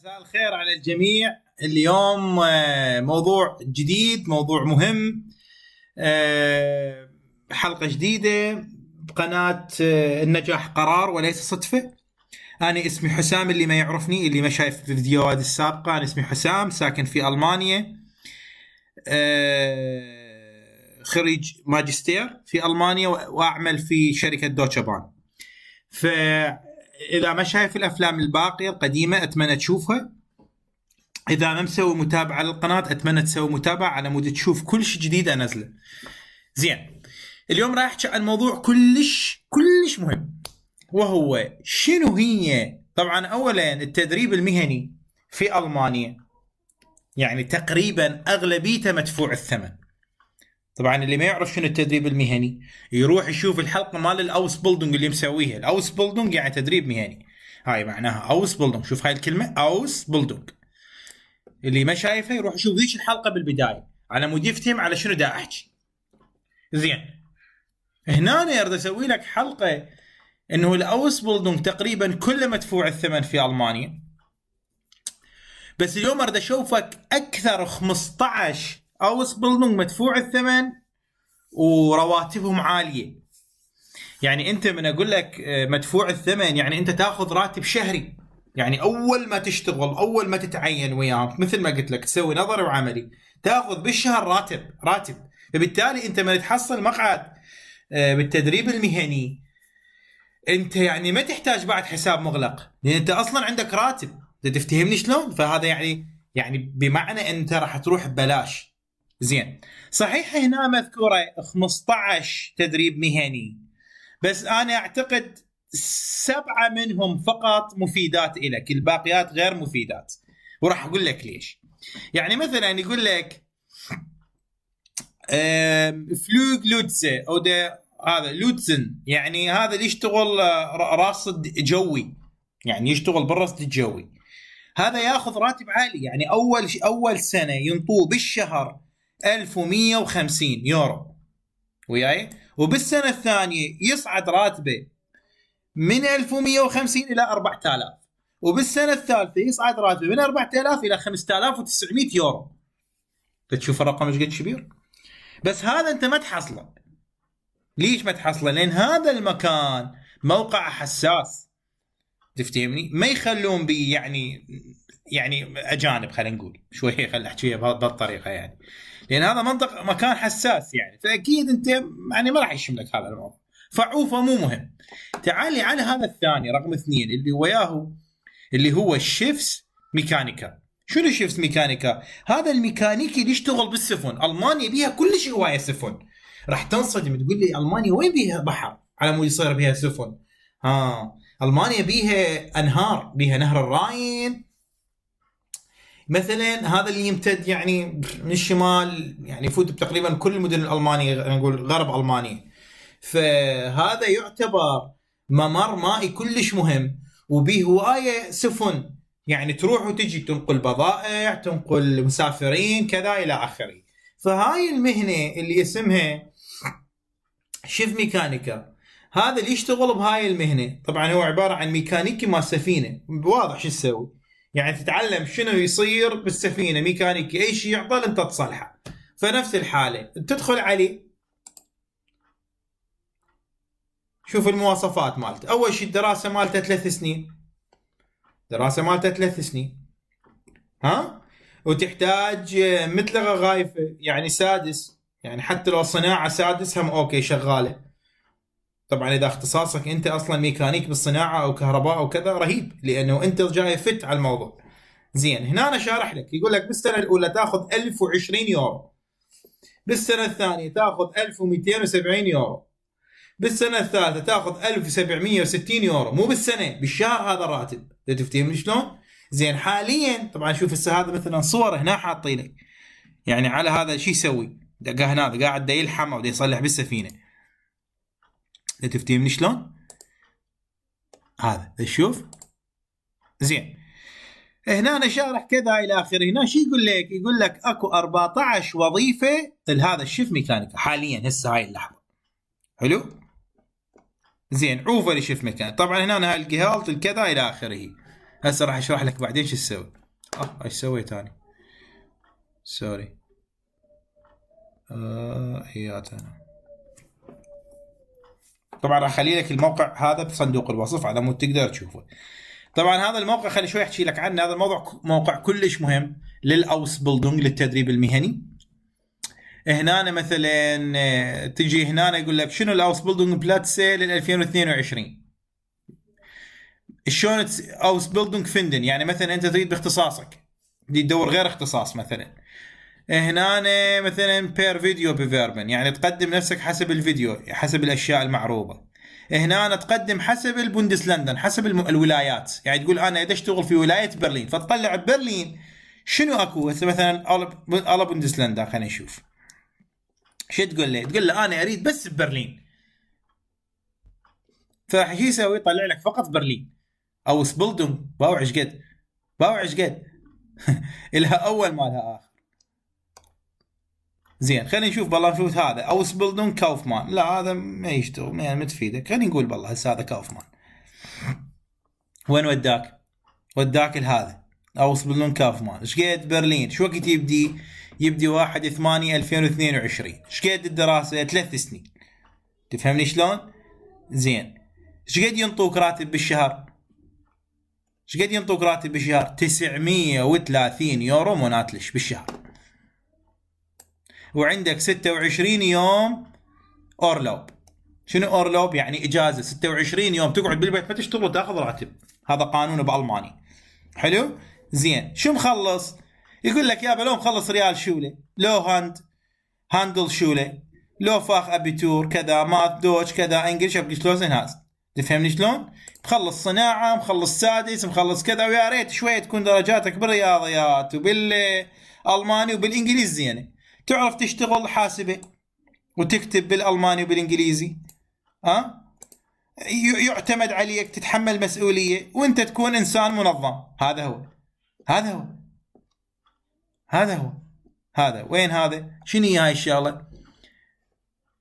مساء الخير على الجميع. اليوم موضوع جديد، موضوع مهم. حلقة جديدة بقناة النجاح قرار وليس صدفة. أنا اسمي حسام، اللي ما يعرفني، اللي ما شايف الفيديوهات السابقة، أنا اسمي حسام، ساكن في ألمانيا. خريج ماجستير في ألمانيا وأعمل في شركة دوتشه بان. فإذا ما شايف الأفلام الباقية القديمة أتمنى تشوفها. إذا ما مسوي متابعة للقناة أتمنى تسوي متابعة على مود تشوف كل شيء جديد أنزله. زين، اليوم راح أحكي عن موضوع كلش مهم، وهو شنو هي. طبعا أولا التدريب المهني في ألمانيا يعني تقريبا أغلبيته مدفوع الثمن. طبعا اللي ما يعرف شنو التدريب المهني يروح يشوف الحلقة مال الأوس بيلدونج اللي مسويها. الأوس بيلدونج يعني تدريب مهني، هاي معناها أوس بيلدونج. شوف هاي الكلمة أوس بيلدونج، اللي ما شايفه يروح يشوف ذيك الحلقة بالبداية على مود يفتهم على شنو دا أحكي. زين، هنا أنا أريد أسوي لك حلقة إنه الأوس بيلدونج تقريبا كله مدفوع الثمن في ألمانيا، بس اليوم أريد أشوفك أكثر 15 أوس بيلدونج مدفوع الثمن ورواتبهم عالية. يعني أنت من أقول لك مدفوع الثمن يعني أنت تأخذ راتب شهري. يعني أول ما تشتغل، أول ما تتعين وياك، مثل ما قلت لك تسوي نظري وعملي، تأخذ بالشهر راتب. فبالتالي أنت من تحصل مقعد بالتدريب المهني أنت يعني ما تحتاج بعد حساب مغلق، لأن أنت أصلا عندك راتب. تفتهمني شلون؟ فهذا يعني بمعنى أنت راح تروح ببلاش. زين، صحيح هنا مذكورة 15 تدريب مهني، بس أنا أعتقد 7 منهم فقط مفيدات إلك، الباقيات غير مفيدات، وراح أقول لك ليش. يعني مثلا يقول لك فلوج لوتسه أو ده، هذا لوتسن، يعني هذا اللي يشتغل راصد جوي، يعني يشتغل بالرصد الجوي. هذا ياخذ راتب عالي، يعني أول سنة ينطوه بالشهر 1150 يورو وياي، وبالسنة الثانية يصعد راتبه من 1150 إلى 4000، وبالسنة الثالثة يصعد راتبه من 4000 إلى 5900 يورو. تشوف الرقم ايش قد كبير؟ بس هذا أنت ما تحصله. ليش ما تحصله؟ لأن هذا المكان موقع حساس، تفتهمني؟ ما يخلون بي يعني أجانب، خلينا نقول شوية، خلينا نحكيها بهالطريقة، يعني لأن هذا مكان حساس، يعني فأكيد أنت يعني ما راح يشملك هذا الموضوع. فعوفه مو مهم. تعالي على هذا الثاني رقم 2 اللي وياه، اللي هو الشيفس ميكانيكا. شنو الشيفس ميكانيكا؟ هذا الميكانيكي اللي يشتغل بالسفن. ألمانيا بيها كل شيء هواية سفن. راح تنصدم تقول لي ألمانيا وين بيها بحر على مود يصير بيها سفن؟ ألمانيا بيها أنهار، بيها نهر الراين مثلا، هذا اللي يمتد يعني من الشمال، يعني يفوت تقريبا كل المدن الألمانية، نقول غرب ألمانيا. فهذا يعتبر ممر مائي كلش مهم، وبيه هواية سفن، يعني تروح وتجي، تنقل بضائع، تنقل مسافرين، كذا إلى آخره. فهاي المهنة اللي اسمها شيف ميكانيكا، هذا اللي يشتغل بهاي المهنة طبعا هو عبارة عن ميكانيكي مال سفينة. واضح شو تسوي؟ يعني تتعلم شنو يصير بالسفينة، ميكانيكي أي شيء يعطل أنت تصلحه. فنفس الحالة تدخل عليه، شوف المواصفات مالته. أول شيء الدراسة مالته 3 سنين، دراسة مالته 3 سنين، وتحتاج متلغة غايفة يعني سادس، يعني حتى لو صناعة سادس هم أوكي شغالة. طبعا إذا اختصاصك أنت أصلا ميكانيك بالصناعة أو كهرباء أو كذا رهيب، لأنه أنت جاي فت على الموضوع. زين، هنا أنا شارح لك، يقول لك بالسنة الأولى تأخذ 1020 يورو، بالسنة الثانية تأخذ 1270 يورو، بالسنة الثالثة تأخذ 1760 يورو. مو بالسنة، بالشهر هذا الراتب. تفتهمني شلون؟ زين، حاليا طبعا شوف هسه هذا مثلا صور هنا حاطينه، يعني على هذا شو يسوي؟ دقه هنا قاعد دا يلحم او دا يصلح بالسفينة. تفتهمني شلون؟ هذا تشوف؟ زين، هنا أنا شارح كذا إلى آخره. هنا شو يقول لك؟ يقول لك أكو 14 وظيفة لهذا الشيف ميكانيكا حاليا هسه هاي اللحظة. حلو؟ زين، عوفة لشيف ميكانيكا. طبعا هنا هاي الجهالت الكذا إلى آخره. هسه راح اشرح لك بعدين شو تسوي. ايش سويت انا؟ سوري. ايات انا. طبعا راح اخلي لك الموقع هذا بصندوق الوصف على مود تقدر تشوفه. طبعا هذا الموقع خلي شوي احكي لك عنه. هذا الموضوع موقع كلش مهم للاوس بيلدونج، للتدريب المهني. هنا مثلا تجي هنا يقول لك شنو الاوس بيلدونج بلاتسي لل 2022. شلون اوس بيلدونج فيندن، يعني مثلا انت تريد باختصاصك بدي تدور غير اختصاص مثلا. هنا مثلا بير فيديو بفيربن، يعني تقدم نفسك حسب الفيديو، حسب الاشياء المعروضه. هنا تقدم حسب البوندسلاندن، حسب الولايات. يعني تقول انا اذا اشتغل في ولايه برلين فتطلع ببرلين شنو اكو. هسه مثلا على بوندسلاندا خلينا نشوف شو تقول له. تقول له انا اريد بس ببرلين، فراح شو يسوي؟ يطلع لك فقط برلين. او سبلدونج باوعش قد باوعش قد الها اول مالها اخر. زين خلينا نشوف بالله، نشوف هذا اوس بيلدونج كاوفمان. لا هذا ما يشتغل، ما تفيدك. خلينا نقول بالله هسه هذا كاوفمان. وين وداك؟ وداك لهذا اوس بيلدونج كاوفمان. ايش قد برلين؟ شو وقت يبدي؟ يبدي 1/8/2022. ايش قد الدراسه؟ 3 سنين. تفهمني شلون؟ زين ايش قد ينطوك راتب بالشهر؟ ايش قد ينطوك راتب بالشهر؟ 930 يورو موناتلش بالشهر. وعندك 26 يوم اورلوب. شنو اورلوب؟ يعني اجازه 26 يوم تقعد بالبيت ما تشتغل وتاخذ راتب. هذا قانون بالماني. حلو. زين شو مخلص؟ يقول لك يابا لو مخلص ريال شوله، لو هاندل شوله، لو فاخ ابيتور كذا، ماث دوتش كذا، انجلش ابجلوز انهاز. تفهمني شلون؟ مخلص صناعه، مخلص سادس، مخلص كذا. ويا ريت شويه تكون درجاتك بالرياضيات وبالالماني وبالانجليزي زينه، تعرف تشتغل حاسبه وتكتب بالالماني وبالانجليزي. يعتمد عليك، تتحمل مسؤوليه، وانت تكون انسان منظم. هذا هو هذا هو هذا هو هذا. وين هذا؟ شنو هي هاي الشغله؟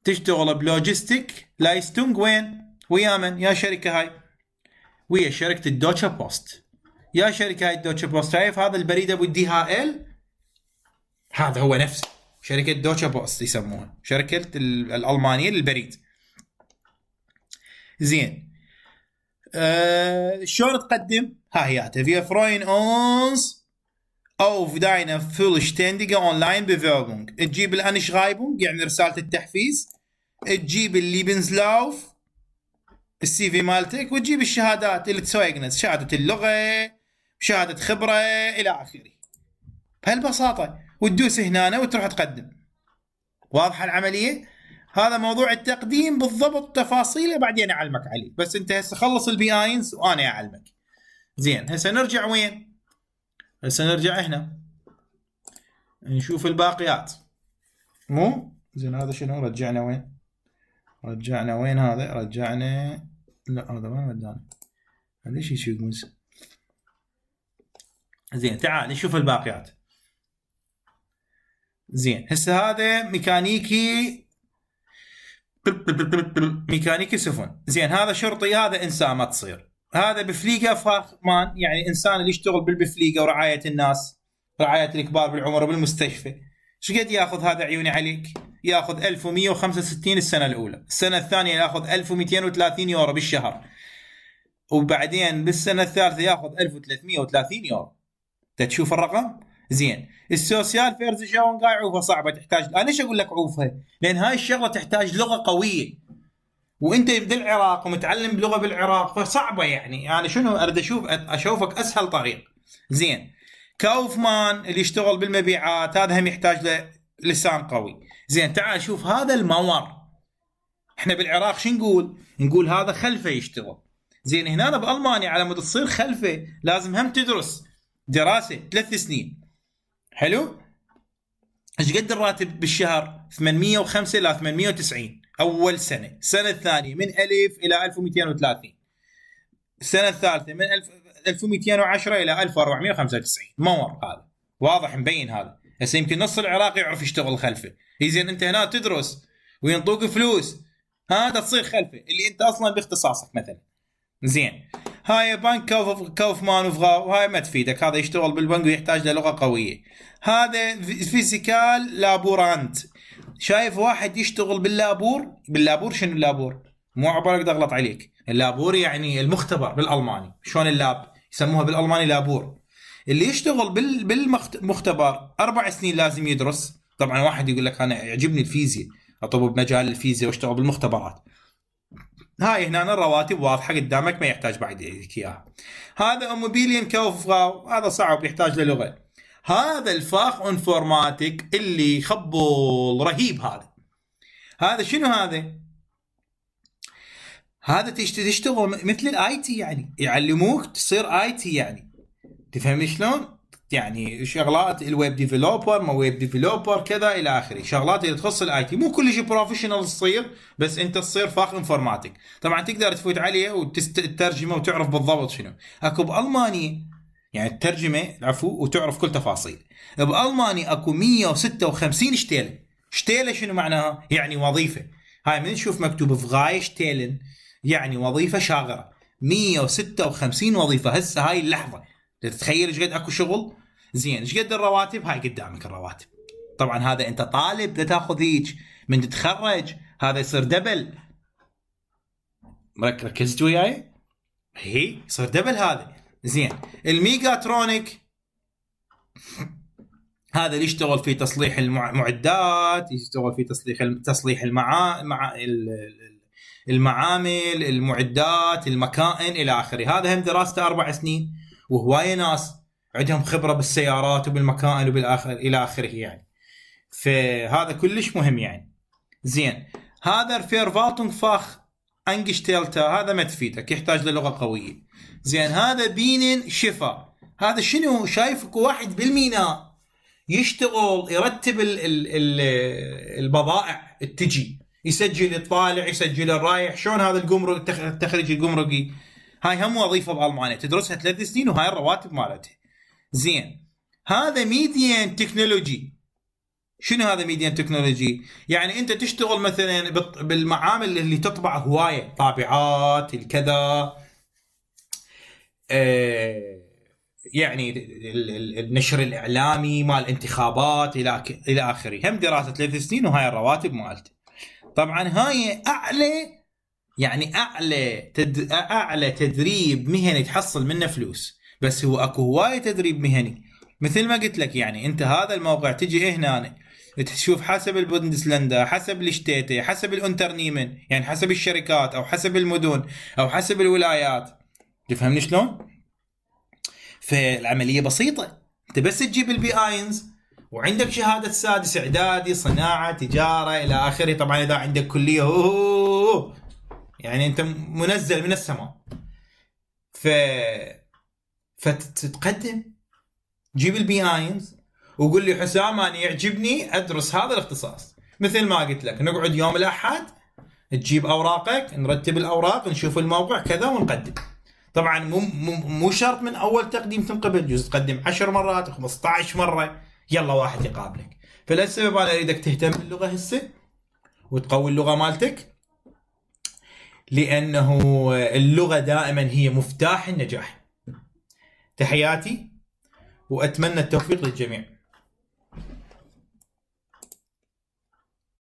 تشتغل بلوجيستيك لايستونج. وين؟ ويا من؟ يا شركه هاي، ويا شركه الدوتشا بوست. يا شركه هاي الدوتشا بوست. شايف هذا البريد ابو الدي ها ال؟ هذا هو نفسه شركه دوتشا بوست، يسموها شركه الالمانيه للبريد. زين شلون تقدم؟ ها هي wir freuen uns auf deine vollständige Online-Bewerbung. تجيب الانشغايبونج يعني رساله التحفيز، تجيب الليبنزلاوف السي في مالتك، وتجيب الشهادات اللي تسويقنس، شهاده اللغه، شهاده خبره الى اخره. بهالبساطه وتدوس هنا وتروح تقدم. واضحه العمليه؟ هذا موضوع التقديم بالضبط، تفاصيله بعدين اعلمك عليه. بس انت هسه خلص البي اينز وانا اعلمك. زين هسه نرجع وين؟ هسه نرجع هنا نشوف الباقيات. مو زين هذا شنو؟ رجعنا وين؟ رجعنا وين هذا؟ رجعنا، لا هذا وين ودانا؟ هذا ايش يسوي؟ زين تعال نشوف الباقيات. زين هسه هذا ميكانيكي، ميكانيكي سفن. زين هذا شرطي، هذا انسان ما تصير. هذا بفليقه فاخمان، يعني انسان اللي يشتغل بالبفليقه ورعايه الناس، رعايه الكبار بالعمر وبالمستشفى. ايش قد ياخذ هذا عيوني عليك؟ ياخذ 1165 السنه الاولى. السنه الثانيه ياخذ 1230 يورو بالشهر، وبعدين بالسنه الثالثه ياخذ 1330 يورو. تشوف الرقم؟ زين السوسيال فيرز شلون قاعد عوفه صعبه، تحتاج. انا ليش اقول لك عوفه؟ لان هاي الشغله تحتاج لغه قويه، وانت بالعراق ومتعلم بلغه بالعراق فصعبه. يعني انا شنو اريد اشوفك اسهل طريق. زين كاوفمان اللي يشتغل بالمبيعات، هذا هم يحتاج له لسان قوي. زين تعال شوف هذا المور. احنا بالعراق شو نقول؟ نقول هذا خلفه يشتغل. زين هنا بالمانيا على مود تصير خلفه لازم هم تدرس دراسه 3 سنين. حلو. ايش قد الراتب بالشهر؟ 805 الى 890 اول سنه. السنه الثانيه من 1000 الى 1230. السنه الثالثه من 1210 الى 1495. مور هذا واضح مبين. هذا هسه يمكن نص العراق يعرف يشتغل خلفه. زين انت هنا تدرس وينطوك فلوس، هذا تصير خلفه اللي انت اصلا باختصاصك مثلا. زين هاي بنك كوفمان وفغاو، هاي ما تفيدك، هذا يشتغل بالبنك ويحتاج للغة قوية. هذا فيزيكال لابورانت، شايف واحد يشتغل باللابور شنو اللابور؟ مو عبالك اغلط عليك، اللابور يعني المختبر بالالماني، شلون اللاب يسموها بالالماني لابور. اللي يشتغل بالمختبر 4 سنين لازم يدرس. طبعا واحد يقول لك انا يعجبني الفيزياء، اطب بمجال الفيزياء واشتغل بالمختبرات، هاي هنا الرواتب واضحه قدامك، ما يحتاج بعد يديك اياها. هذا اموبيليان كوفغاو، هذا صعب يحتاج للغه. هذا الفاخ انفورماتيك اللي خبل رهيب، هذا شنو هذا تشتغل مثل الاي تي، يعني يعلموك تصير اي تي، يعني تفهم شلون؟ يعني شغلات الويب ديفلوبر، ما ويب ديفلوبر كذا الى اخره، شغلات اللي تخص الاي تي، مو كل شيء بروفيشنال تصير، بس انت تصير فاخ انفورماتيك. طبعا تقدر تفوت عليه وتترجمه وتعرف بالضبط شنو اكو بالماني، يعني الترجمه العفو وتعرف كل تفاصيل. بالماني اكو 156 شتيله شنو معناها؟ يعني وظيفه. هاي من تشوف مكتوب فغاي شتيلن يعني وظيفه شاغره، 156 وظيفه هسه هاي اللحظه. تتخيل ايش قد اكو شغل؟ زين ايش قد الرواتب؟ هاي قدامك الرواتب. طبعا هذا انت طالب لا تاخذ هيك، من تتخرج هذا يصير دبل. ركزت وياي؟ هي يصير دبل هذا. زين الميجاترونيك هذا اللي يشتغل في تصليح المعدات، يشتغل في تصليح المعامل، المعدات، المكائن الى اخره. هذا هم دراسته 4 سنين، وهوايه ناس عندهم خبره بالسيارات وبالمكائن وبالاخر الى اخره يعني. فهذا كلش مهم يعني. زين هذا فيرفالتونغ فاخ انجشتيلتا، هذا ما تفيدك، يحتاج للغه قويه. زين هذا بينن شفا، هذا شنو؟ شايفك واحد بالميناء يشتغل يرتب البضائع تجي، يسجل الطالع، يسجل الرايح، شلون هذا الجمرك التخريج الجمركي. هاي هم وظيفه بالمانيا تدرسها 3 سنين، وهاي الرواتب مالتها. زين هذا ميديان تكنولوجي، شنو هذا ميديان تكنولوجي؟ يعني انت تشتغل مثلا بالمعامل اللي تطبع هوايه طابعات الكذا، يعني النشر الاعلامي مال انتخابات الى اخره. هم دراسه 3 سنين وهاي الرواتب مالته. طبعا هاي اعلى، يعني اعلى تدريب مهني تحصل منه فلوس، بس هو اكو هوايه تدريب مهني. مثل ما قلت لك يعني انت هذا الموقع تجي هنا تشوف حسب البوندسلندا، حسب الشتيته، حسب الانترنيمن، يعني حسب الشركات او حسب المدن او حسب الولايات. تفهمني شلون؟ فالعمليه بسيطه، انت بس تجيب البي اينز وعندك شهاده سادس اعدادي، صناعه، تجاره الى اخره. طبعا اذا عندك كليه يعني انت منزل من السماء. فتتقدم جيب البي اينز وقول لي حسام انا يعجبني ادرس هذا الاختصاص. مثل ما قلت لك نقعد يوم الاحد تجيب اوراقك، نرتب الاوراق، نشوف الموقع كذا ونقدم. طبعا مو شرط من اول تقديم تنقبل، جزء تقدم 10 مرات 15 مره يلا واحد يقابلك. فلهالسبب انا اريدك تهتم باللغه هسه وتقوي اللغه مالتك، لانه اللغه دائما هي مفتاح النجاح. تحياتي واتمنى التوفيق للجميع.